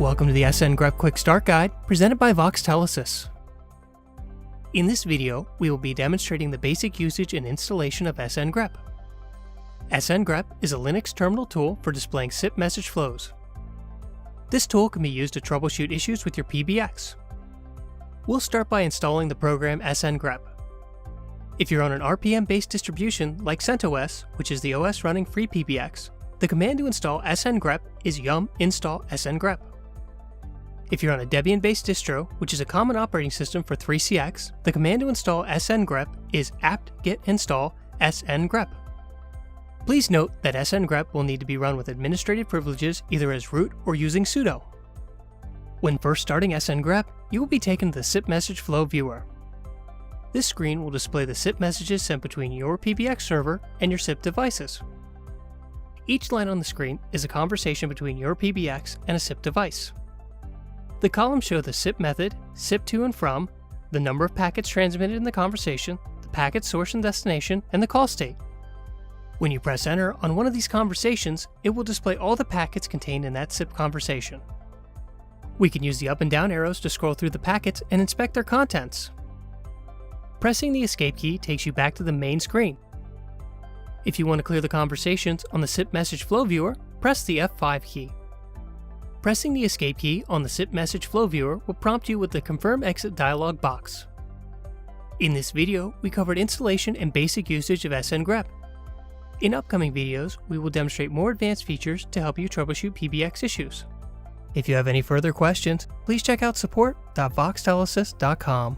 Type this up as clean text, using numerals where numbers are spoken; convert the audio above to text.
Welcome to the SNGREP Quick Start Guide presented by Voxtelesys. In this video, we will be demonstrating the basic usage and installation of SNGREP. SNGREP is a Linux terminal tool for displaying SIP message flows. This tool can be used to troubleshoot issues with your PBX. We'll start by installing the program SNGREP. If you're on an RPM-based distribution like CentOS, which is the OS running FreePBX, the command to install SNGREP is yum install SNGREP. If you're on a Debian-based distro, which is a common operating system for 3CX, the command to install SNGREP is apt-get install SNGREP. Please note that SNGREP will need to be run with administrative privileges either as root or using sudo. When first starting SNGREP, you will be taken to the SIP message flow viewer. This screen will display the SIP messages sent between your PBX server and your SIP devices. Each line on the screen is a conversation between your PBX and a SIP device. The columns show the SIP method, SIP to and from, the number of packets transmitted in the conversation, the packet source and destination, and the call state. When you press enter on one of these conversations, it will display all the packets contained in that SIP conversation. We can use the up and down arrows to scroll through the packets and inspect their contents. Pressing the escape key takes you back to the main screen. If you want to clear the conversations on the SIP message flow viewer, press the F5 key. Pressing the escape key on the SIP message flow viewer will prompt you with the confirm exit dialog box. In this video, we covered installation and basic usage of SNGREP. In upcoming videos, we will demonstrate more advanced features to help you troubleshoot PBX issues. If you have any further questions, please check out support.voxtelesys.com.